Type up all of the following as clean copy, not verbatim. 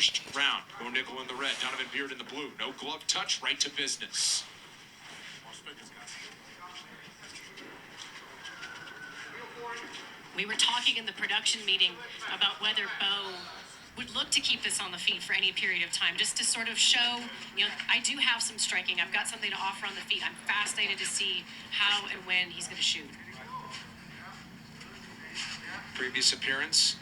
first round. Bo Nickal in the red, Donovan Beard in the blue. No glove touch, right to business. We were talking in the production meeting about whether Bo would look to keep this on the feet for any period of time, just to sort of show, I do have some striking. I've got something to offer on the feet. I'm fascinated to see how and when he's going to shoot. Previous appearance.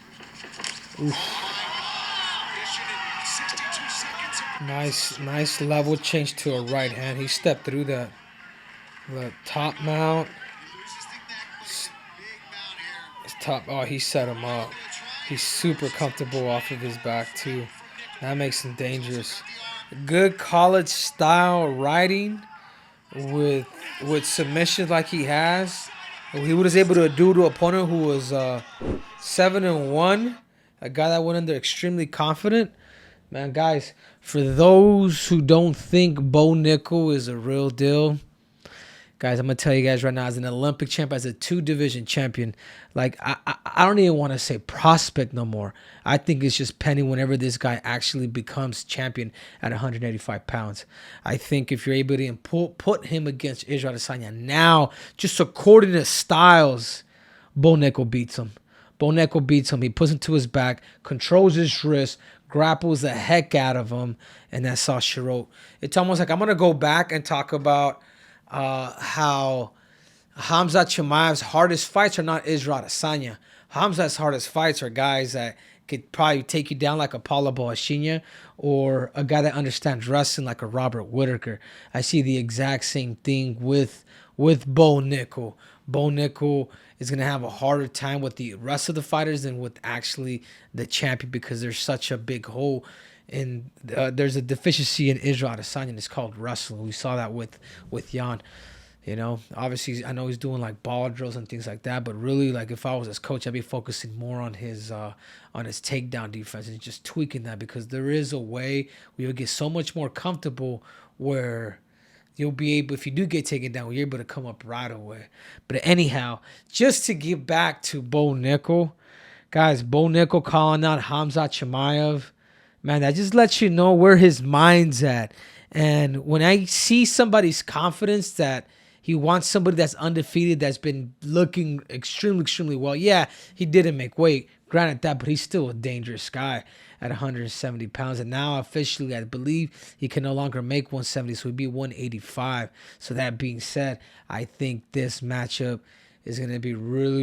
Nice level change to a right hand. He stepped through that. The top mount. His top. Oh, he set him up. He's super comfortable off of his back too. That makes him dangerous. Good college style riding with submissions like he has. He was able to do to an opponent who was 7-1, a guy that went in there extremely confident. Man, guys, for those who don't think Bo Nickal is a real deal, guys, I'm going to tell you guys right now, as an Olympic champ, as a 2-division champion, like, I don't even want to say prospect no more. I think it's just pending whenever this guy actually becomes champion at 185 pounds. I think if you're able to put him against Israel Adesanya now, just according to styles, Bo Nickal beats him. Bo Nickal beats him. He puts him to his back, controls his wrist, grapples the heck out of him, and that's all she wrote. It's almost like I'm going to go back and talk about how Khamzat Chimaev's hardest fights are not Israel Adesanya. Khamzat's hardest fights are guys that could probably take you down like a Paulo Boashinha, or a guy that understands wrestling like a Robert Whittaker. I see the exact same thing with Bo Nickal. Bo Nickal is going to have a harder time with the rest of the fighters than with actually the champion, because there's such a big hole in there's a deficiency in Israel Adesanya, and it's called wrestling. We saw that with Jan. Obviously, I know he's doing like ball drills and things like that, but really, like, if I was his coach, I'd be focusing more on his takedown defense and just tweaking that, because there is a way where you'll get so much more comfortable where you'll be able, if you do get taken down, you're able to come up right away. But anyhow, just to get back to Bo Nickal, guys, Bo Nickal calling out Khamzat Chimaev, man, that just lets you know where his mind's at. And when I see somebody's confidence that he wants somebody that's undefeated, that's been looking extremely, extremely well. Yeah, he didn't make weight, granted that, but he's still a dangerous guy at 170 pounds. And now officially, I believe he can no longer make 170, so he'd be 185. So that being said, I think this matchup is going to be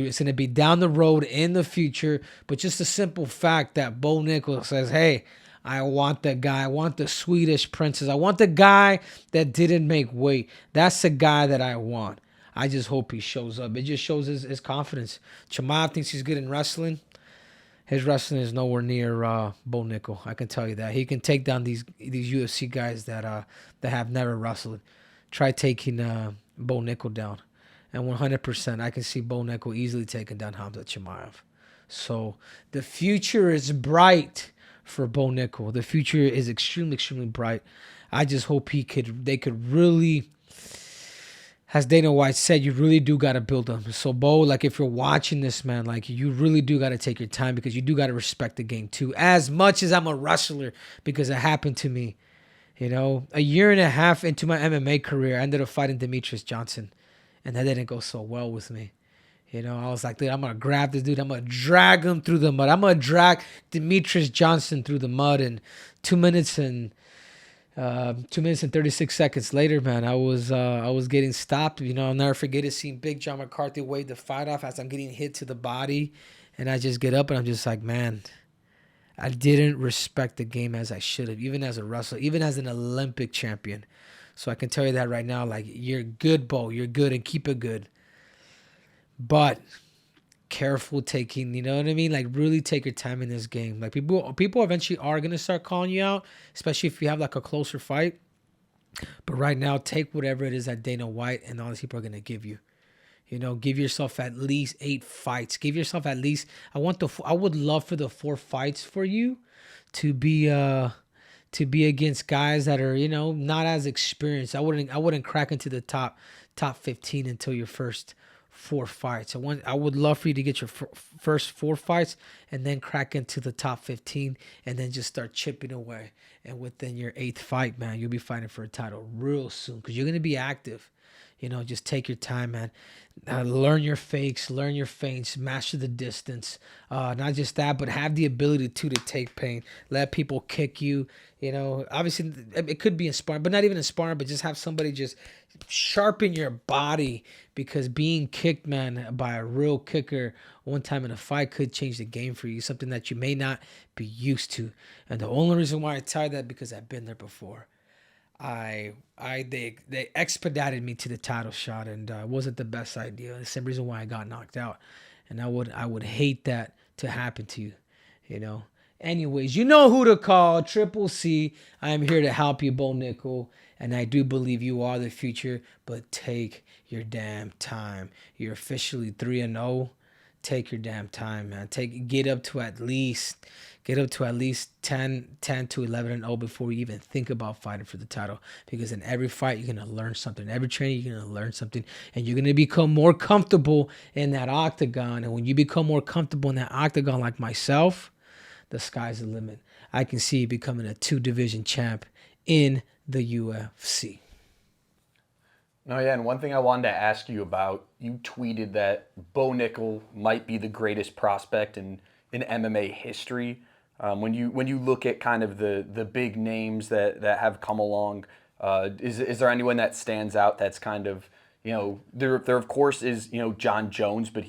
it's going to be down the road in the future. But just the simple fact that Bo Nickal says, hey, I want the guy. I want the Swedish princess. I want the guy that didn't make weight. That's the guy that I want. I just hope he shows up. It just shows his confidence. Chimaev thinks he's good in wrestling. His wrestling is nowhere near Bo Nickal. I can tell you that. He can take down these UFC guys that have never wrestled. Try taking Bo Nickal down. And 100%, I can see Bo Nickal easily taking down Khamzat Chimaev. So the future is bright for Bo Nickal. The future is extremely, extremely bright. I just hope they could really, as Dana White said, you really do got to build them. So Bo, like, if you're watching this, man, like, you really do got to take your time, because you do got to respect the game too. As much as I'm a wrestler, because it happened to me, a year and a half into my MMA career, I ended up fighting Demetrius Johnson, and that didn't go so well with me. I was like, dude, I'm going to grab this dude. I'm going to drag him through the mud. I'm going to drag Demetrius Johnson through the mud. And 2 minutes and 36 seconds later, man, I was getting stopped. I'll never forget it, seeing Big John McCarthy wave the fight off as I'm getting hit to the body. And I just get up and I'm just like, man, I didn't respect the game as I should have, even as a wrestler, even as an Olympic champion. So I can tell you that right now, like, you're good, Bo. You're good, and keep it good. But careful taking, you know what I mean? Like, really take your time in this game. Like, people eventually are going to start calling you out, especially if you have like a closer fight. But right now, take whatever it is that Dana White and all these people are going to give you. Give yourself at least 8 fights. Give yourself at least, I would love for the 4 fights for you to be against guys that are, not as experienced. I wouldn't crack into the top 15 until your first 4 fights. I would love for you to get your first 4 fights and then crack into the top 15 and then just start chipping away. And within your 8th fight, man, you'll be fighting for a title real soon because you're going to be active. Just take your time, man. Learn your fakes, learn your feints, master the distance. Not just that, but have the ability to take pain. Let people kick you. Obviously, it could be in sparring, but not even in sparring, but just have somebody just sharpen your body because being kicked, man, by a real kicker one time in a fight could change the game for you, something that you may not be used to. And the only reason why I tell you that because I've been there before. They expedited me to the title shot, and it wasn't the best idea. The same reason why I got knocked out, and I would hate that to happen to you. Anyways, you know who to call. Triple C. I am here to help you, Bo Nickal, and I do believe you are the future. But take your damn time. You're officially 3-0. Take your damn time, man. Get up to at least 10 to 11-0 before you even think about fighting for the title. Because in every fight, you're going to learn something. In every training, you're going to learn something. And you're going to become more comfortable in that octagon. And when you become more comfortable in that octagon like myself, the sky's the limit. I can see you becoming a 2-division champ in the UFC. No, yeah, and one thing I wanted to ask you about, you tweeted that Bo Nickal might be the greatest prospect in MMA history. When you look at kind of the big names that have come along, is there anyone that stands out that's kind of, there of course is, John Jones, but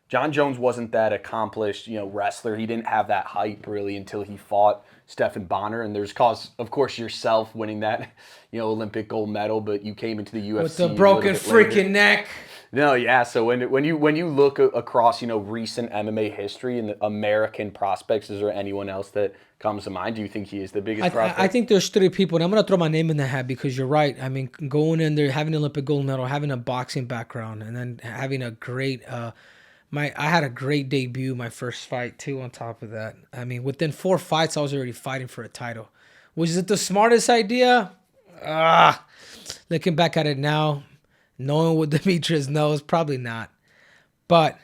John Jones wasn't that accomplished, wrestler. He didn't have that hype really until he fought Stephan Bonner, and there's of course yourself winning that, Olympic gold medal, but you came into the UFC with the broken freaking neck. No, yeah. So when you look across, recent MMA history and the American prospects, is there anyone else that comes to mind? Do you think he is the biggest prospect? I think there's 3 people, and I'm gonna throw my name in the hat because you're right. I mean, going in there, having an Olympic gold medal, having a boxing background, and then having a great I had a great debut, my first fight too. On top of that, I mean, within 4 fights, I was already fighting for a title. Was it the smartest idea? Looking back at it now, knowing what Demetrius knows, probably not. But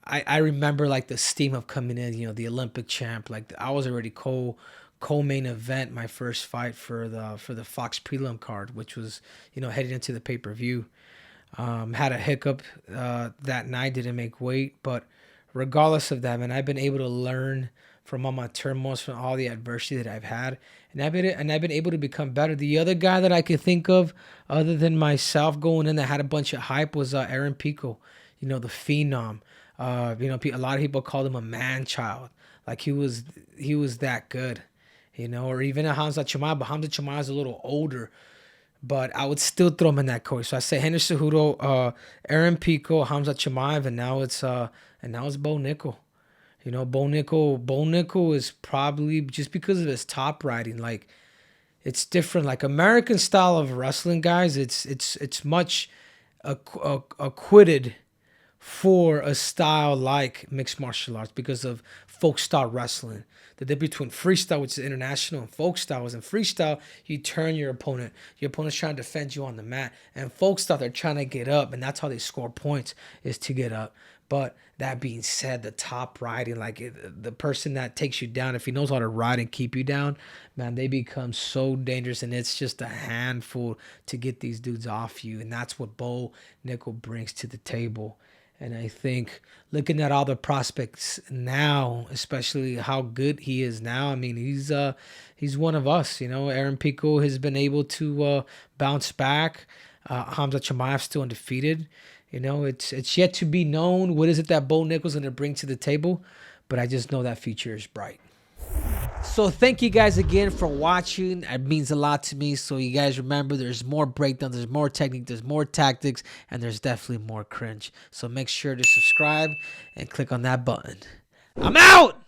I remember like the steam of coming in. The Olympic champ. Like I was already co-main event my first fight for the Fox prelim card, which was heading into the pay-per-view. Had a hiccup that night, didn't make weight, but regardless of that, man, I've been able to learn from all my turmoils, from all the adversity that I've had, and I've been able to become better. The other guy that I could think of, other than myself going in that had a bunch of hype, was Aaron Pico, the phenom. A lot of people called him a man child, like he was that good, or even a Khamzat Chimaev, but Khamzat Chimaev is a little older. But I would still throw him in that category. So I say Henry Cejudo, Aaron Pico, Khamzat Chimaev, and now it's Bo Nickal. Bo Nickal is probably, just because of his top riding, like it's different. Like American style of wrestling, guys, it's much acquitted for a style like mixed martial arts because of folk style wrestling. The difference between freestyle, which is international, and folk style is in freestyle, you turn your opponent. Your opponent's trying to defend you on the mat. And folk style, they're trying to get up, and that's how they score points, is to get up. But that being said, the top riding, like the person that takes you down, if he knows how to ride and keep you down, man, they become so dangerous, and it's just a handful to get these dudes off you. And that's what Bo Nickal brings to the table. And I think looking at all the prospects now, especially how good he is now, I mean, he's one of us. Aaron Pico has been able to bounce back. Khamzat Chimaev still undefeated. It's yet to be known what is it that Bo Nickal's going to bring to the table, but I just know that future is bright. So thank you guys again for watching. It means a lot to me. So you guys remember, there's more breakdown, there's more technique, there's more tactics, and there's definitely more cringe. So make sure to subscribe and click on that button. I'm out!